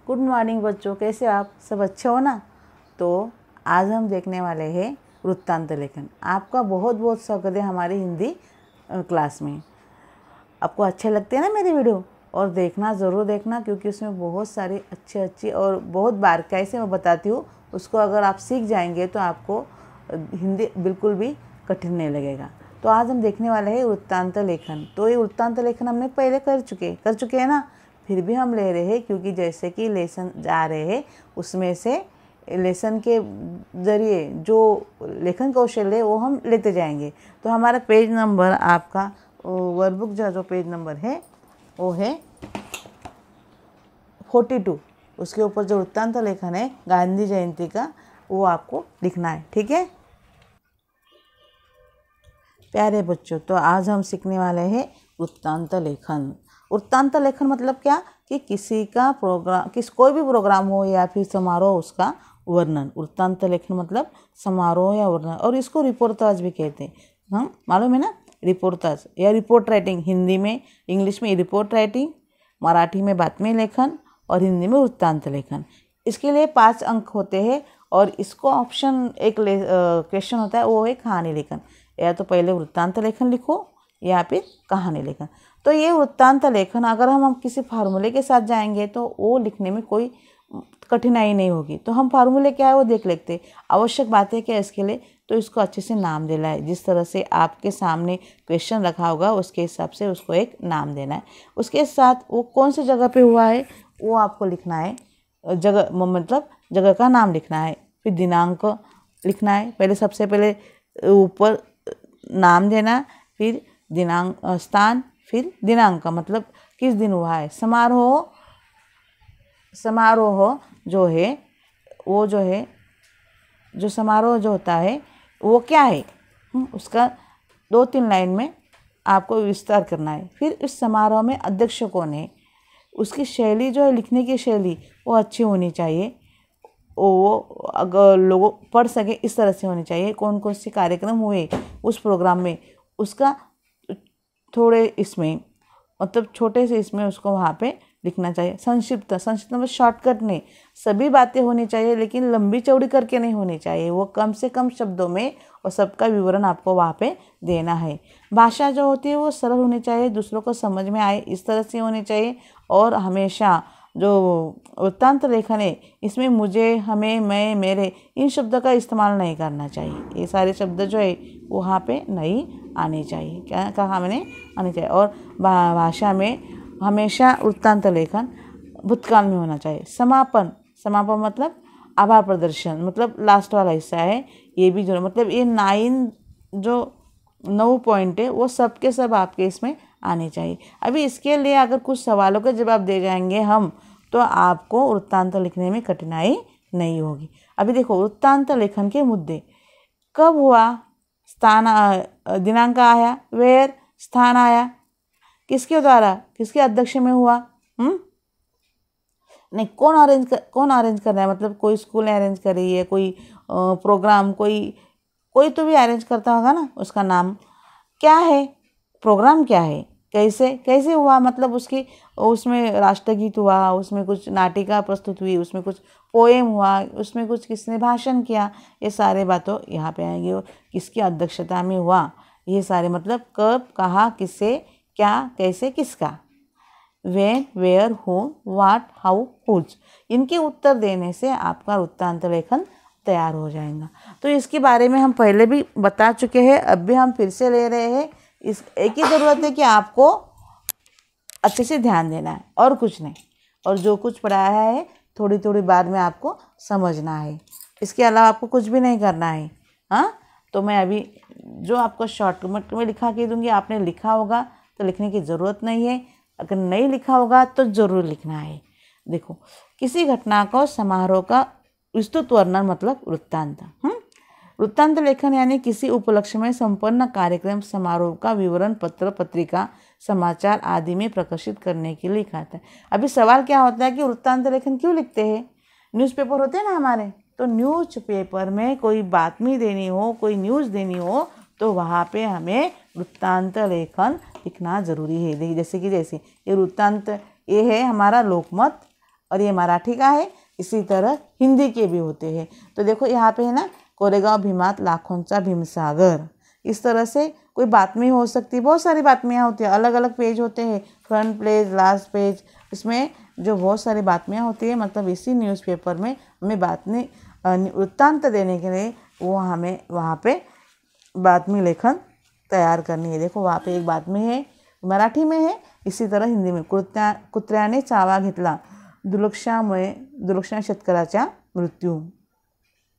Good morning बच्चों, कैसे आप सब अच्छे हो ना। तो आज हम देखने वाले हैं वृत्तांत लेखन। आपका बहुत बहुत स्वागत है हमारी हिंदी क्लास में। आपको अच्छे लगते हैं ना मेरी वीडियो, और देखना ज़रूर देखना, क्योंकि उसमें बहुत सारी अच्छी और बहुत बारीकाई से मैं बताती हूँ। उसको अगर आप सीख जाएंगे तो आपको हिंदी बिल्कुल भी कठिन नहीं लगेगा। तो आज हम देखने वाले हैं वृत्तांत लेखन। तो ये वृत्तांत लेखन हमने पहले कर चुके हैं ना, फिर भी हम ले रहे हैं, क्योंकि जैसे कि लेसन जा रहे हैं उसमें से लेसन के ज़रिए जो लेखन कौशल है वो हम लेते जाएंगे। तो हमारा पेज नंबर, आपका वर्कबुक जो पेज नंबर है वो है 42। उसके ऊपर जो वृत्तांत लेखन है गांधी जयंती का, वो आपको लिखना है। ठीक है प्यारे बच्चों, तो आज हम सीखने वाले हैं वृत्तांत लेखन। वृत्तांत लेखन मतलब क्या कि किसी का प्रोग्राम, कोई भी प्रोग्राम हो या फिर समारोह, उसका वर्णन। वृत्तांत लेखन मतलब समारोह या वर्णन, और इसको रिपोर्टाज भी कहते हैं। हम मालूम है ना, रिपोर्टाज या रिपोर्ट राइटिंग। हिंदी में, इंग्लिश में रिपोर्ट राइटिंग, मराठी में बातमी लेखन और हिंदी में वृत्तांत लेखन। इसके लिए 5 अंक होते हैं, और इसको ऑप्शन एक क्वेश्चन होता है, वो है कहानी लेखन। या तो पहले वृत्तांत लेखन लिखो या फिर कहानी लेखन। तो ये वृत्तांत लेखन अगर हम किसी फार्मूले के साथ जाएंगे तो वो लिखने में कोई कठिनाई नहीं होगी। तो हम फार्मूले क्या है वो देख लेते हैं। आवश्यक बातें क्या है इसके लिए, तो इसको अच्छे से नाम देना है। जिस तरह से आपके सामने क्वेश्चन रखा होगा उसके हिसाब से उसको एक नाम देना है। उसके साथ वो कौन सी जगह पे हुआ है वो आपको लिखना है। जगह मतलब जगह का नाम लिखना है, फिर दिनांक लिखना है। पहले सबसे पहले ऊपर नाम देना, फिर दिनांक, स्थान, फिर दिनांक मतलब किस दिन हुआ है। समारोह जो है वो जो समारोह जो होता है वो क्या है, उसका 2-3 लाइन में आपको विस्तार करना है। फिर इस समारोह में अध्यक्ष कौन है, उसकी शैली जो है, लिखने की शैली वो अच्छी होनी चाहिए। वो अगर लोग पढ़ सके इस तरह से होनी चाहिए। कौन कौन से कार्यक्रम हुए उस प्रोग्राम में, उसका थोड़े इसमें मतलब छोटे से इसमें उसको वहाँ पे लिखना चाहिए। संक्षिप्त में शॉर्टकट नहीं, सभी बातें होनी चाहिए, लेकिन लंबी चौड़ी करके नहीं होनी चाहिए। वो कम से कम शब्दों में और सबका विवरण आपको वहाँ पे देना है। भाषा जो होती है वो सरल होनी चाहिए, दूसरों को समझ में आए इस तरह से होनी चाहिए। और हमेशा जो वृत्तांत लेखन है इसमें मुझे, हमें, मैं, मेरे, इन शब्दों का इस्तेमाल नहीं करना चाहिए। ये सारे शब्द जो है वहाँ पे नहीं आने चाहिए। क्या कहा मैंने, आने चाहिए। और भाषा में हमेशा वृत्तांत लेखन भूतकाल में होना चाहिए। समापन मतलब आभार प्रदर्शन, मतलब लास्ट वाला हिस्सा है ये भी जो, मतलब ये 9 पॉइंट है वो सब के सब आपके इसमें आने चाहिए। अभी इसके लिए अगर कुछ सवालों के जवाब दे जाएंगे हम, तो आपको वृत्तांत लिखने में कठिनाई नहीं होगी। अभी देखो, वृत्तांत लेखन के मुद्दे। कब हुआ, स्थान, दिनांक आया, वेयर, स्थान आया, किसके द्वारा, किसके अध्यक्ष में हुआ, नहीं, कौन अरेंज कर रहा है, मतलब कोई स्कूल ने अरेंज कर रही है, कोई प्रोग्राम, कोई तो भी अरेंज करता होगा ना। उसका नाम क्या है, प्रोग्राम क्या है, कैसे हुआ, मतलब उसमें राष्ट्रगीत हुआ, उसमें कुछ नाटिका प्रस्तुत हुई, उसमें कुछ पोएम हुआ, उसमें कुछ किसने भाषण किया, ये सारे बातों यहाँ पे आएंगे। और किसकी अध्यक्षता में हुआ, ये सारे मतलब कब, कहाँ, किससे, क्या, कैसे, किसका, when, where, whom, what, how, whose, इनके उत्तर देने से आपका वृत्तांत लेखन तैयार हो जाएगा। तो इसके बारे में हम पहले भी बता चुके हैं, अब भी हम फिर से ले रहे हैं। इस एक ही ज़रूरत है कि आपको अच्छे से ध्यान देना है और कुछ नहीं, और जो कुछ पढ़ाया है थोड़ी थोड़ी बाद में आपको समझना है। इसके अलावा आपको कुछ भी नहीं करना है। हाँ, तो मैं अभी जो आपको शॉर्टकट में लिखा के दूंगी, आपने लिखा होगा तो लिखने की ज़रूरत नहीं है, अगर नहीं लिखा होगा तो ज़रूर लिखना है। देखो, किसी घटना को, समारोह का विस्तृत वर्णन मतलब वृत्तांत। वृत्तांत लेखन यानी किसी उपलक्ष्य में संपन्न कार्यक्रम, समारोह का विवरण पत्र, पत्रिका, समाचार आदि में प्रकाशित करने के लिए लिखा था। अभी सवाल क्या होता है कि वृत्तांत लेखन क्यों लिखते हैं। न्यूज़पेपर होते हैं ना हमारे, तो न्यूज़पेपर में कोई बातमी देनी हो, कोई न्यूज़ देनी हो, तो वहाँ पे हमें वृत्तांत लेखन लिखना जरूरी है। देखिए, जैसे ये वृत्तांत, ये है हमारा लोकमत, और ये मराठी का है, इसी तरह हिंदी के भी होते हैं। तो देखो यहाँ पे है ना, कोरेगांव भीमात लाखोंचा भीमसागर, इस तरह से कोई बातमी हो सकती है। बहुत सारी बातमियाँ होती हैं, अलग अलग पेज होते हैं, फ्रंट पेज, लास्ट पेज, इसमें जो बहुत सारी बातमियाँ होती है। मतलब इसी न्यूज़पेपर में हमें बातमी वृत्तांत देने के लिए वो हमें वहाँ पे बातमी लेखन तैयार करनी है। देखो वहाँ पे एक बातमी है, मराठी में है, इसी तरह हिंदी में। कुत्र्याने चावा घेतला, दुर्लक्षामुळे शेतकऱ्याचा मृत्यू।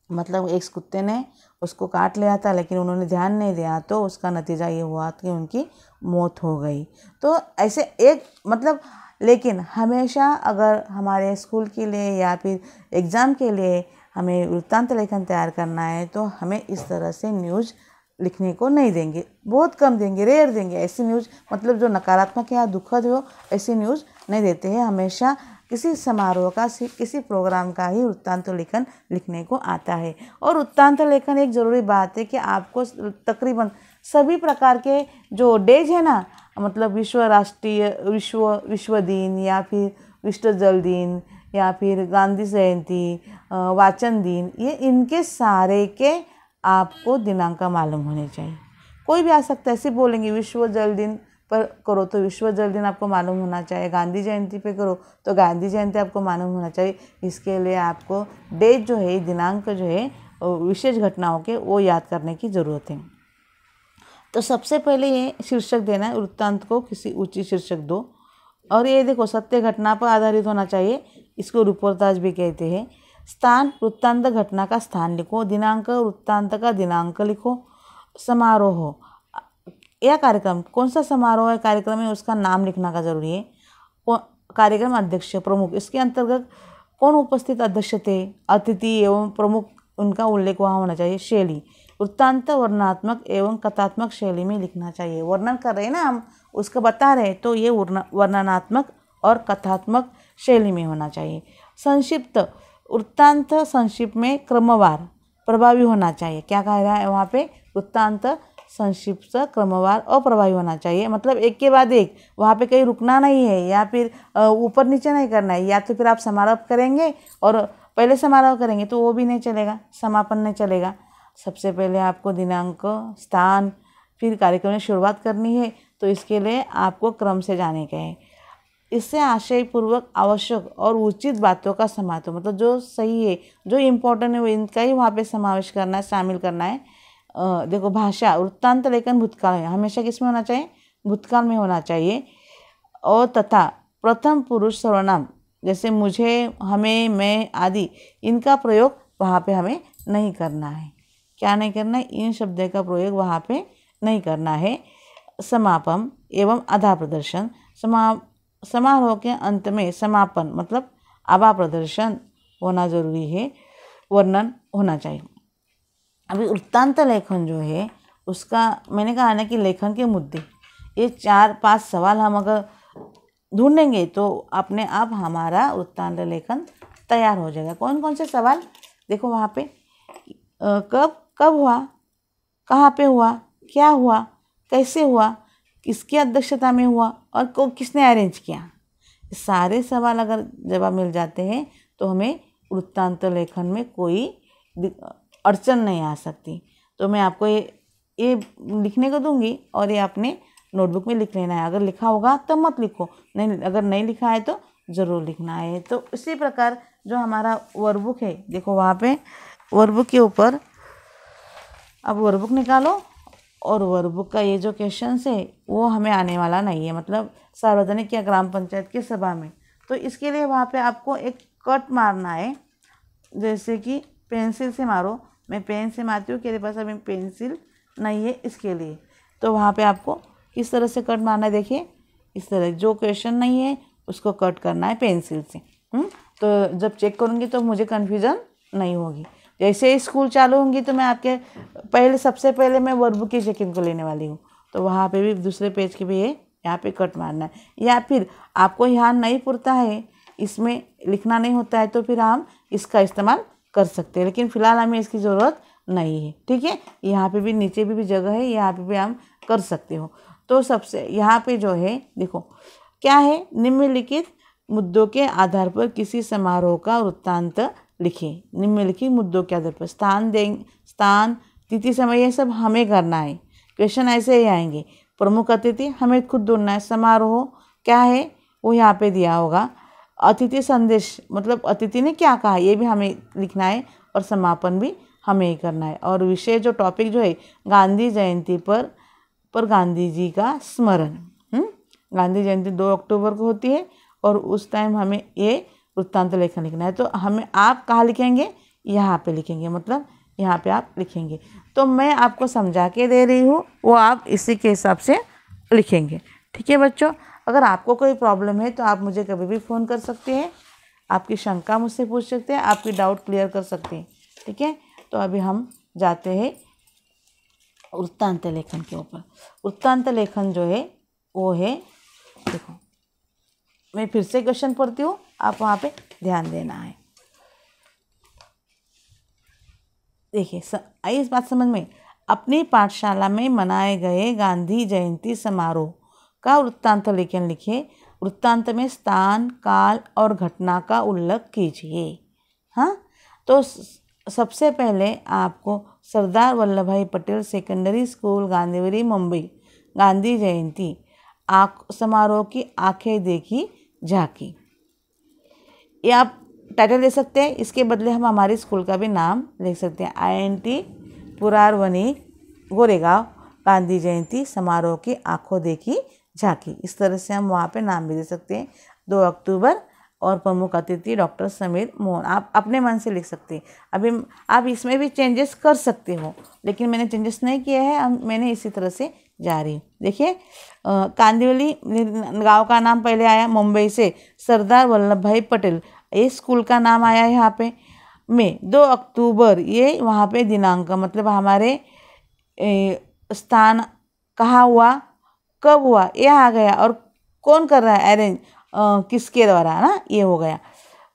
मतलब एक कुत्ते ने उसको काट लिया था, लेकिन उन्होंने ध्यान नहीं दिया, तो उसका नतीजा ये हुआ कि उनकी मौत हो गई। तो ऐसे एक मतलब, लेकिन हमेशा अगर हमारे स्कूल के लिए या फिर एग्ज़ाम के लिए हमें वृत्तांत लेखन तैयार करना है, तो हमें इस तरह से न्यूज़ लिखने को नहीं देंगे, बहुत कम देंगे, रेयर देंगे। ऐसी न्यूज़ मतलब जो नकारात्मक या दुखद हो, ऐसी न्यूज़ नहीं देते हैं। हमेशा किसी समारोह का, किसी प्रोग्राम का ही वृत्तांत लेखन लिखने को आता है। और वृत्तांत लेखन एक ज़रूरी बात है कि आपको तकरीबन सभी प्रकार के जो डेज है ना, मतलब विश्व दिन या फिर विश्व जल दिन या फिर गांधी जयंती, वाचन दिन, ये इनके सारे के आपको दिनांक मालूम होने चाहिए। कोई भी आ सकता है, ऐसे बोलेंगे विश्व जल दिन पर करो तो विश्व जल दिन आपको मालूम होना चाहिए, गांधी जयंती पे करो तो गांधी जयंती आपको मालूम होना चाहिए। इसके लिए आपको डेट जो है, दिनांक जो है, विशेष घटनाओं के वो याद करने की ज़रूरत है। तो सबसे पहले ये शीर्षक देना है, वृत्तांत को किसी ऊंची शीर्षक दो। और ये देखो, सत्य घटना पर आधारित होना चाहिए, इसको रिपोर्टाज भी कहते हैं। स्थान, वृत्तांत घटना का स्थान लिखो। दिनांक, वृत्तांत का दिनांक लिखो। समारोह या कार्यक्रम, कौन सा समारोह है, कार्यक्रम है, उसका नाम लिखना का जरूरी है। कार्यक्रम अध्यक्ष, प्रमुख, इसके अंतर्गत कौन उपस्थित अध्यक्ष थे, अतिथि एवं प्रमुख, उनका उल्लेख वहाँ होना चाहिए। शैली, वृत्तांत वर्णनात्मक एवं कथात्मक शैली में लिखना चाहिए। वर्णन कर रहे हैं ना हम, उसका बता रहे हैं, तो ये वर्णनात्मक और कथात्मक शैली में होना चाहिए। संक्षिप्त, वृत्तांत संक्षिप्त में क्रमवार प्रभावी होना चाहिए। क्या कह रहा है वहाँ पे, वृत्तांत संक्षिप्त क्रमवार और प्रभावी होना चाहिए। मतलब एक के बाद एक, वहाँ पे कहीं रुकना नहीं है या फिर ऊपर नीचे नहीं करना है। या तो फिर आप समारोह करेंगे और पहले समारोह करेंगे तो वो भी नहीं चलेगा, समापन नहीं चलेगा। सबसे पहले आपको दिनांक, स्थान, फिर कार्यक्रम में शुरुआत करनी है, तो इसके लिए आपको क्रम से जाने के हैं। इससे आशयपूर्वक आवश्यक और उचित बातों का समातो, मतलब जो सही है, जो इम्पोर्टेंट है, वो इनका ही वहाँ पे समावेश करना है, शामिल करना है। देखो भाषा, वृत्तांत लेखन भूतकाल में, हमेशा किस में होना चाहिए, भूतकाल में होना चाहिए। और तथा प्रथम पुरुष सर्वनाम, जैसे मुझे, हमें, मैं आदि, इनका प्रयोग वहाँ पे हमें नहीं करना है। क्या नहीं करना है, इन शब्दों का प्रयोग वहाँ पे नहीं करना है। समापन एवं आधा प्रदर्शन, समारोह के अंत में समापन मतलब आभा प्रदर्शन होना जरूरी है, वर्णन होना चाहिए। अभी वृत्तांत लेखन जो है उसका मैंने कहा ना कि लेखन के मुद्दे, ये 4-5 सवाल हम अगर ढूंढेंगे तो अपने आप हमारा वृत्तांत लेखन तैयार हो जाएगा। कौन कौन से सवाल, देखो वहाँ पे कब हुआ, कहाँ पे हुआ, क्या हुआ, कैसे हुआ, किसकी अध्यक्षता में हुआ और किसने अरेंज किया। सारे सवाल अगर जवाब मिल जाते हैं तो हमें वृत्तांत लेखन में कोई अड़चन नहीं आ सकती। तो मैं आपको ये लिखने को दूंगी और ये अपने नोटबुक में लिख लेना है। अगर लिखा होगा तब मत लिखो, नहीं, अगर नहीं लिखा है तो ज़रूर लिखना है। तो इसी प्रकार जो हमारा वर्कबुक है, देखो वहाँ पे वर्कबुक के ऊपर अब वर्कबुक निकालो और वर्कबुक का ये जो क्वेश्चन है वो हमें आने वाला नहीं है, मतलब सार्वजनिक या ग्राम पंचायत की सभा में। तो इसके लिए वहाँ पे आपको एक कट मारना है, जैसे कि पेंसिल से मारो। मैं पेन से मारती हूँ, मेरे पास अभी पेंसिल नहीं है इसके लिए। तो वहाँ पे आपको किस तरह से कट मारना है, देखिए इस तरह, जो क्वेश्चन नहीं है उसको कट करना है पेंसिल से। तो जब चेक करूँगी तो मुझे कन्फ्यूज़न नहीं होगी। जैसे ही स्कूल चालू होंगी तो मैं आपके सबसे पहले मैं वर्कबुक की चेकिंग को लेने वाली हूँ। तो वहाँ पे भी दूसरे पेज के भी यहाँ पे कट मारना है। या फिर आपको यहाँ नहीं पुरता है, इसमें लिखना नहीं होता है, तो फिर हम इसका इस्तेमाल कर सकते हैं, लेकिन फ़िलहाल हमें इसकी ज़रूरत नहीं है। ठीक है, यहाँ पे भी नीचे भी जगह है, यहाँ पे भी हम कर सकते हो। तो सबसे यहाँ पे जो है देखो क्या है, निम्नलिखित मुद्दों के आधार पर किसी समारोह का वृत्तांत लिखें। निम्नलिखित मुद्दों के आधार पर स्थान, तिथि, समय, ये सब हमें करना है। क्वेश्चन ऐसे ही आएंगे। प्रमुख अतिथि हमें खुद ढूंढना है। समारोह क्या है वो यहाँ पे दिया होगा। अतिथि संदेश मतलब अतिथि ने क्या कहा ये भी हमें लिखना है और समापन भी हमें ही करना है। और विषय जो टॉपिक जो है गांधी जयंती पर गांधी जी का स्मरण। गांधी जयंती 2 अक्टूबर को होती है और उस टाइम हमें ये वृत्तांत लेखन लिखना है। तो हमें आप कहाँ लिखेंगे, यहाँ पे लिखेंगे, मतलब यहाँ पे आप लिखेंगे। तो मैं आपको समझा के दे रही हूँ, वो आप इसी के हिसाब से लिखेंगे। ठीक है बच्चों, अगर आपको कोई प्रॉब्लम है तो आप मुझे कभी भी फ़ोन कर सकते हैं, आपकी शंका मुझसे पूछ सकते हैं, आपकी डाउट क्लियर कर सकते हैं। ठीक है, तो अभी हम जाते हैं वृत्तांत लेखन के ऊपर। वृत्तांत लेखन जो है वो है, देखो मैं फिर से क्वेश्चन पढ़ती हूँ, आप वहाँ पे ध्यान देना है। देखिए आई इस बात समझ में। अपनी पाठशाला में मनाए गए गांधी जयंती समारोह का वृत्तांत लेखन लिखे। वृत्तांत में स्थान, काल और घटना का उल्लेख कीजिए। हाँ, तो सबसे पहले आपको सरदार वल्लभ भाई पटेल सेकेंडरी स्कूल गांधीनगर मुंबई गांधी जयंती समारोह की आंखें देखी झांकी, ये आप टाइटल दे सकते हैं। इसके बदले हम हमारे स्कूल का भी नाम लिख सकते हैं। INT पुरारवनी गोरेगांव गांधी जयंती समारोह की आंखों देखी झांकी, इस तरह से हम वहाँ पे नाम भी दे सकते हैं। 2 अक्टूबर और प्रमुख अतिथि डॉक्टर समीर मोहन, आप अपने मन से लिख सकते हैं। अभी आप इसमें भी चेंजेस कर सकते हो, लेकिन मैंने चेंजेस नहीं किए हैं, मैंने इसी तरह से जा रही हूँ। देखिए कांदिवली गांव का नाम पहले आया, मुंबई से सरदार वल्लभ भाई पटेल ये स्कूल का नाम आया यहाँ पे। में 2 अक्टूबर ये वहाँ पे दिनांक, मतलब हमारे स्थान कहाँ हुआ, कब हुआ, ये आ गया, और कौन कर रहा है अरेंज, किसके द्वारा ना, ये हो गया।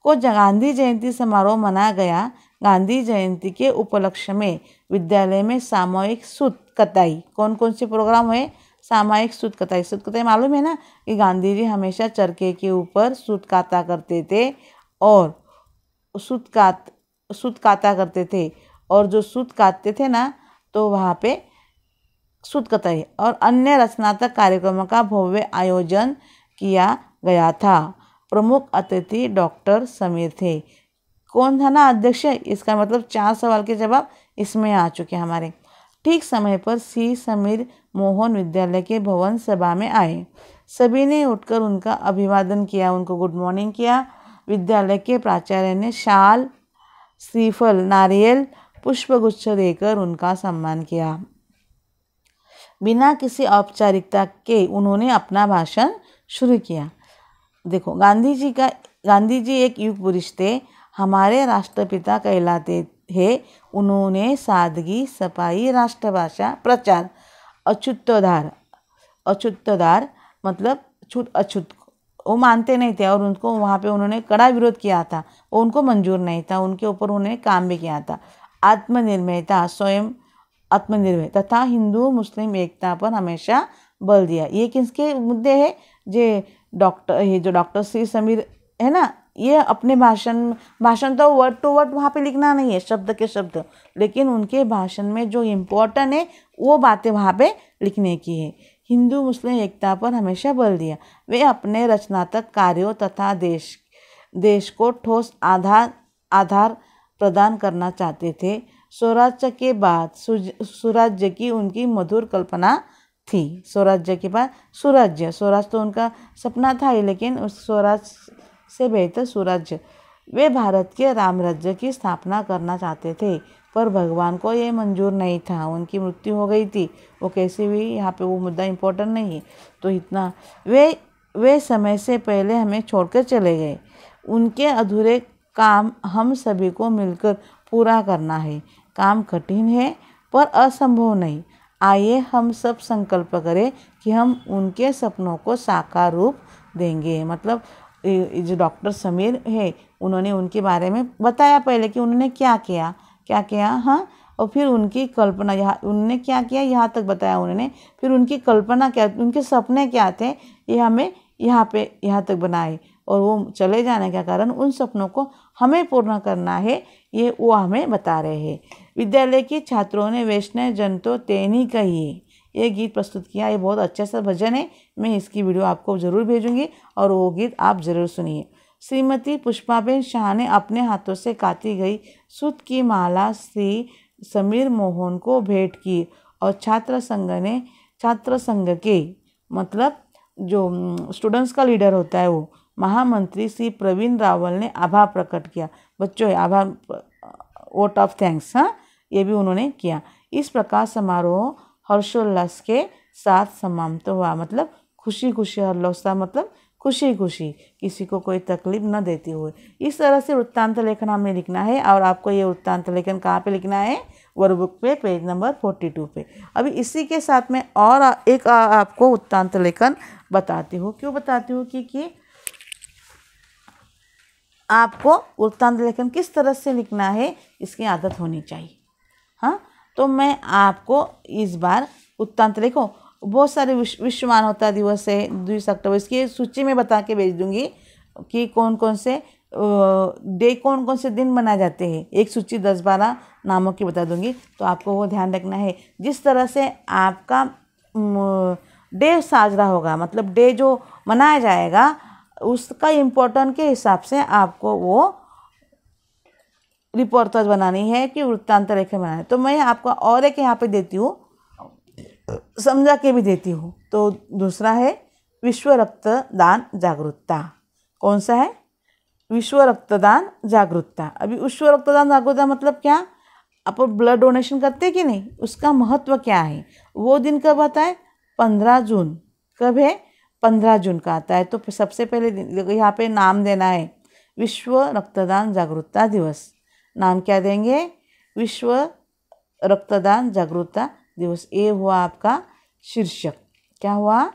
को गांधी जयंती समारोह मनाया गया। गांधी जयंती के उपलक्ष्य में विद्यालय में सामूहिक सूत कताई, कौन कौन से प्रोग्राम हुए, सामूहिक सूत कताई। सूत कताई मालूम है ना कि गांधी जी हमेशा चरखे के ऊपर सूत काता करते थे, और सूत काता करते थे, और जो सूत काटते थे ना तो वहाँ पे सूत कताई और अन्य रचनात्मक कार्यक्रमों का भव्य आयोजन किया गया था। प्रमुख अतिथि डॉक्टर समीर थे। कौन था ना अध्यक्ष, इसका मतलब 4 सवाल के जवाब इसमें आ चुके हमारे। ठीक समय पर सी समीर मोहन विद्यालय के भवन सभा में आए। सभी ने उठकर उनका अभिवादन किया, उनको गुड मॉर्निंग किया। विद्यालय के प्राचार्य ने शाल, श्रीफल, नारियल, पुष्पगुच्छ देकर उनका सम्मान किया। बिना किसी औपचारिकता के उन्होंने अपना भाषण शुरू किया। देखो गांधी जी एक युग पुरुष थे, हमारे राष्ट्रपिता कहलाते हैं। उन्होंने सादगी, सफाई, राष्ट्रभाषा, प्रचार, अछूतदार मतलब छूत अछूत वो मानते नहीं थे, और उनको वहाँ पे उन्होंने कड़ा विरोध किया था, वो उनको मंजूर नहीं था, उनके ऊपर उन्होंने काम भी किया था। आत्मनिर्भरता, स्वयं आत्मनिर्भर तथा हिंदू मुस्लिम एकता पर हमेशा बल दिया। ये किसके मुद्दे हैं, जो डॉक्टर सी समीर है ना, ये अपने भाषण तो वर्ड टू वर्ड वहाँ पे लिखना नहीं है, शब्द के शब्द, लेकिन उनके भाषण में जो इम्पोर्टेंट है वो बातें वहाँ पे लिखने की है। हिंदू मुस्लिम एकता पर हमेशा बल दिया। वे अपने रचनात्मक कार्यों तथा देश को ठोस आधार प्रदान करना चाहते थे। स्वराज्य के बाद सुराज्य की उनकी मधुर कल्पना थी। स्वराज्य के बाद सुराज्य तो उनका सपना था ही, लेकिन उस स्वराज से बेहतर सुराज्य। वे भारत के राम राज्य की स्थापना करना चाहते थे, पर भगवान को ये मंजूर नहीं था, उनकी मृत्यु हो गई थी। वो कैसे हुई, यहाँ पे वो मुद्दा इम्पोर्टेंट नहीं है, तो इतना। वे समय से पहले हमें छोड़कर चले गए। उनके अधूरे काम हम सभी को मिलकर पूरा करना है। काम कठिन है पर असंभव नहीं। आइए हम सब संकल्प करें कि हम उनके सपनों को साकार रूप देंगे। मतलब जो डॉक्टर समीर है, उन्होंने उनके बारे में बताया पहले कि उन्होंने क्या किया, हाँ, और फिर उनकी कल्पना, यहाँ उन्होंने क्या किया यहाँ तक बताया उन्होंने, फिर उनकी कल्पना क्या, उनके सपने क्या थे, ये हमें यहाँ तक बनाए। और वो चले जाने के कारण उन सपनों को हमें पूर्ण करना है, ये वो हमें बता रहे हैं। विद्यालय के छात्रों ने वैष्णव जन तो तेनी कहिए, ये गीत प्रस्तुत किया। ये बहुत अच्छा सा भजन है, मैं इसकी वीडियो आपको ज़रूर भेजूंगी और वो गीत आप ज़रूर सुनिए। श्रीमती पुष्पाबेन शाह ने अपने हाथों से काती गई सूत की माला श्री समीर मोहन को भेंट की और छात्र संघ के मतलब जो स्टूडेंट्स का लीडर होता है वो महामंत्री श्री प्रवीण रावल ने आभार प्रकट किया। बच्चों आभार वोट ऑफ थैंक्स, हाँ, ये भी उन्होंने किया। इस प्रकार समारोह हर्षोल्लास के साथ समाप्त हुआ, मतलब खुशी खुशी, हर्षोल्लास मतलब खुशी खुशी, किसी को कोई तकलीफ न देते हुए। इस तरह से वृत्तांत लेखन हमें लिखना है और आपको ये वृत्तांत लेखन कहाँ पे लिखना है? वर्कबुक पे पेज नंबर 42 पे। अभी इसी के साथ में और एक आपको वृत्तांत लेखन बताती हूँ। क्यों बताती हूँ? क्योंकि आपको वृत्तांत लेखन किस तरह से लिखना है इसकी आदत होनी चाहिए। हाँ, तो मैं आपको इस बार वृत्तांत लेखो, बहुत सारे विश्व मानवता दिवस है 2 अक्टूबर, इसकी सूची में बता के भेज दूंगी कि कौन कौन से डे, कौन कौन से दिन मनाए जाते हैं। एक सूची 10-12 नामों की बता दूंगी, तो आपको वो ध्यान रखना है। जिस तरह से आपका डे साजरा होगा, मतलब डे जो मनाया जाएगा उसका इम्पोर्टेंट के हिसाब से आपको वो रिपोर्ट बनानी है कि वृत्तांत लेखन बनाना है। तो मैं आपको और एक यहाँ पे देती हूँ, समझा के भी देती हूँ। तो दूसरा है विश्व रक्तदान जागरूकता। कौन सा है? विश्व रक्तदान जागरूकता। अभी विश्व रक्तदान जागरूकता मतलब क्या? आप ब्लड डोनेशन करते कि नहीं, उसका महत्व क्या है? वो दिन कब आता है? 15 जून। कब है? 15 जून का आता है। तो सबसे पहले यहाँ पे नाम देना है, विश्व रक्तदान जागरूकता दिवस। नाम क्या देंगे? विश्व रक्तदान जागरूकता दिवस। ये हुआ आपका शीर्षक। क्या हुआ?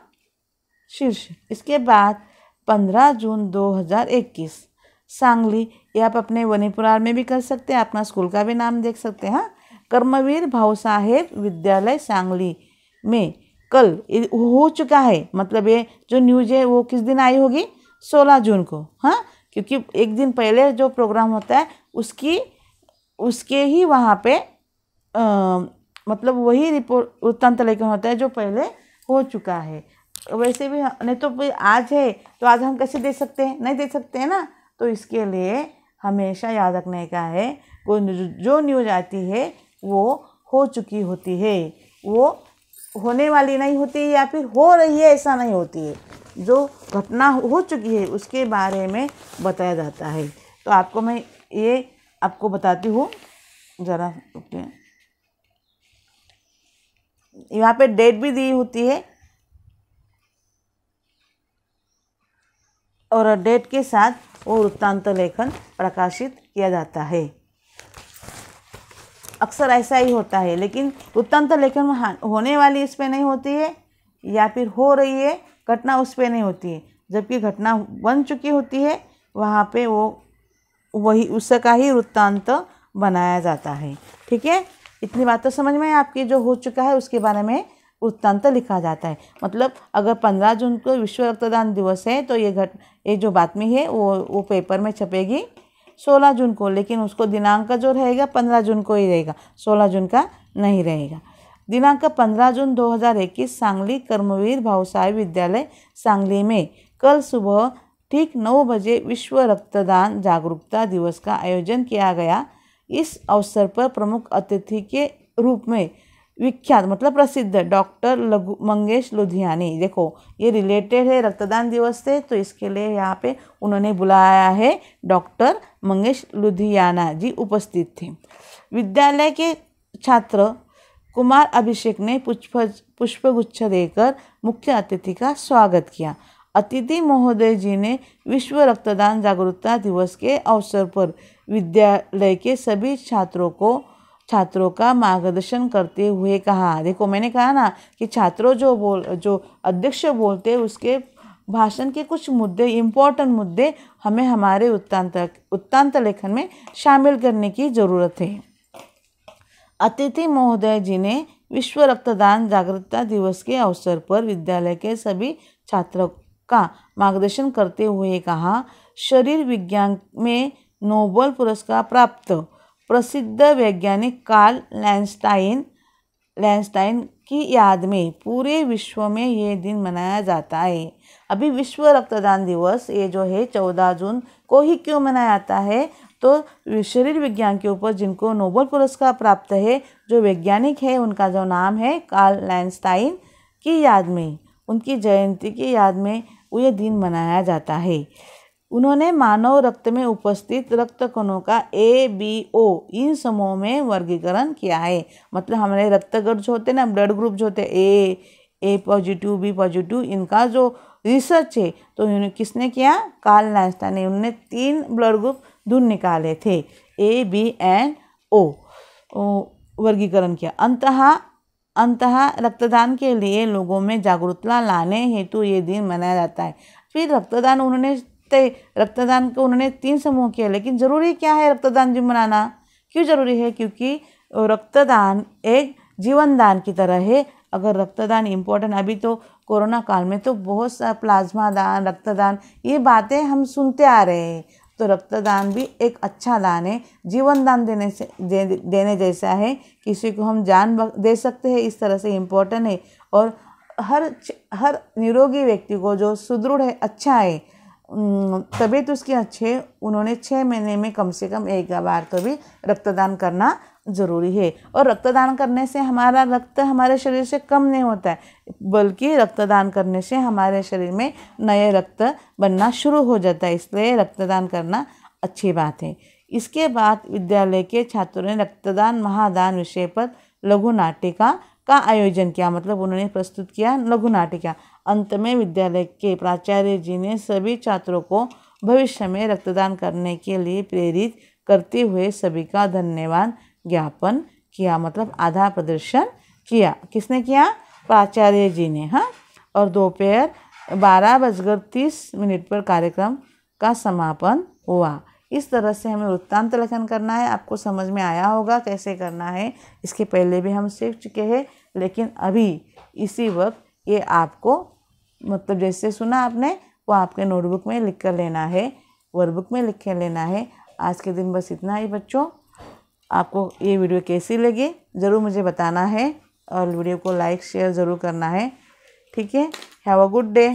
शीर्षक। इसके बाद 15 जून 2021 सांगली, ये आप अपने वनीपुरार में भी कर सकते हैं, अपना स्कूल का भी नाम देख सकते हैं। हाँ, कर्मवीर भाऊ साहेब विद्यालय सांगली में कल हो चुका है, मतलब ये जो न्यूज है वो किस दिन आई होगी? 16 जून को। हाँ, क्योंकि एक दिन पहले जो प्रोग्राम होता है उसके ही वहाँ पे मतलब वही रिपोर्ट वृत्तांत लेखन होता है जो पहले हो चुका है। वैसे भी नहीं तो आज है तो आज हम कैसे दे सकते हैं? नहीं दे सकते हैं ना। तो इसके लिए हमेशा याद रखने का है, कोई जो न्यूज आती है वो हो चुकी होती है, वो होने वाली नहीं होती है या फिर हो रही है ऐसा नहीं होती है। जो घटना हो चुकी है उसके बारे में बताया जाता है। तो आपको मैं ये आपको बताती हूँ ज़रा। यहाँ पे डेट भी दी होती है और डेट के साथ वो वृत्तांत लेखन प्रकाशित किया जाता है। अक्सर ऐसा ही होता है, लेकिन वृत्तांत लेखन होने वाली इस पे नहीं होती है या फिर हो रही है घटना उस पे नहीं होती है, जबकि घटना बन चुकी होती है वहाँ पे वो वही उसका ही वृत्तांत बनाया जाता है। ठीक है, इतनी बात तो समझ में आपकी, जो हो चुका है उसके बारे में वृत्तांत लिखा जाता है। मतलब अगर 15 जून को विश्व रक्तदान दिवस है तो ये जो बातमी है वो पेपर में छपेगी 16 जून को, लेकिन उसको दिनांक जो रहेगा 15 जून को ही रहेगा, 16 जून का नहीं रहेगा। दिनांक 15 जून 2021 सांगली कर्मवीर भाऊ साहेब विद्यालय सांगली में कल सुबह ठीक 9 बजे विश्व रक्तदान जागरूकता दिवस का आयोजन किया गया। इस अवसर पर प्रमुख अतिथि के रूप में विख्यात मतलब प्रसिद्ध डॉक्टर मंगेश लुधियानी, देखो ये रिलेटेड है रक्तदान दिवस से, तो इसके लिए यहाँ पे उन्होंने बुलाया है डॉक्टर मंगेश लुधियाना जी उपस्थित थे। विद्यालय के छात्र कुमार अभिषेक ने पुष्पगुच्छ देकर मुख्य अतिथि का स्वागत किया। अतिथि महोदय जी ने विश्व रक्तदान जागरूकता दिवस के अवसर पर विद्यालय के सभी छात्रों का मार्गदर्शन करते हुए कहा, देखो मैंने कहा ना कि छात्रों जो अध्यक्ष बोलते हैं उसके भाषण के कुछ मुद्दे, इम्पोर्टेंट मुद्दे हमें हमारे वृत्तांत लेखन में शामिल करने की ज़रूरत है। अतिथि महोदय जी ने विश्व रक्तदान जागरूकता दिवस के अवसर पर विद्यालय के सभी छात्रों का मार्गदर्शन करते हुए कहा, शरीर विज्ञान में नोबेल पुरस्कार प्राप्त प्रसिद्ध वैज्ञानिक कार्ल लैंडस्टाइन की याद में पूरे विश्व में ये दिन मनाया जाता है। अभी विश्व रक्तदान दिवस ये जो है 14 जून को ही क्यों मनाया जाता है, तो शरीर विज्ञान के ऊपर जिनको नोबेल पुरस्कार प्राप्त है, जो वैज्ञानिक है उनका जो नाम है कार्ल लैंडस्टाइन की याद में, उनकी जयंती की याद में वो ये दिन मनाया जाता है। उन्होंने मानव रक्त में उपस्थित रक्त कणों का ABO इन समूहों में वर्गीकरण किया है। मतलब हमारे रक्तगण जो होते हैं ना, ब्लड ग्रुप जो होते हैं ए पॉजिटिव, बी पॉजिटिव, इनका जो रिसर्च है तो उन्होंने किसने किया, कार्ल लैंडस्टाइन ने। उन्होंने 3 ब्लड ग्रुप ढूंढ निकाले थे, A, B एंड O वर्गीकरण किया। अंततः रक्तदान के लिए लोगों में जागरूकता लाने हेतु ये दिन मनाया जाता है। फिर रक्तदान को उन्होंने 3 समूह किया, लेकिन ज़रूरी क्या है रक्तदान दिन मनाना, क्यों ज़रूरी है? क्योंकि रक्तदान एक जीवन दान की तरह है। अगर रक्तदान इम्पोर्टेंट, अभी तो कोरोना काल में तो बहुत सा प्लाज्मा दान, रक्तदान, ये बातें हम सुनते आ रहे हैं, तो रक्तदान भी एक अच्छा दान है, जीवन दान देने जैसा है। किसी को हम जान दे सकते हैं, इस तरह से इम्पोर्टेंट है। और हर निरोगी व्यक्ति को जो सुदृढ़ है, अच्छा है, तबीयत उसकी अच्छी है, उन्होंने 6 महीने में कम से कम एक बार तो भी रक्तदान करना ज़रूरी है। और रक्तदान करने से हमारा रक्त हमारे शरीर से कम नहीं होता है, बल्कि रक्तदान करने से हमारे शरीर में नए रक्त बनना शुरू हो जाता है। इसलिए रक्तदान करना अच्छी बात है। इसके बाद विद्यालय के छात्रों ने रक्तदान महादान विषय पर लघु नाटिका का आयोजन किया। मतलब उन्होंने प्रस्तुत किया लघु नाटिका। अंत में विद्यालय के प्राचार्य जी ने सभी छात्रों को भविष्य में रक्तदान करने के लिए प्रेरित करते हुए सभी का धन्यवाद ज्ञापन किया। मतलब आधार प्रदर्शन किया। किसने किया? प्राचार्य जी ने। हाँ, और दोपहर 12:30 पर कार्यक्रम का समापन हुआ। इस तरह से हमें वृत्तांत लेखन करना है। आपको समझ में आया होगा कैसे करना है, इसके पहले भी हम सीख चुके हैं, लेकिन अभी इसी वक्त ये आपको मतलब जैसे सुना आपने वो आपके नोटबुक में लिख कर लेना है, वर्कबुक में लिख कर लेना है। आज के दिन बस इतना ही बच्चों। आपको ये वीडियो कैसी लगी ज़रूर मुझे बताना है, और वीडियो को लाइक शेयर ज़रूर करना है। ठीक है, हैव अ गुड डे।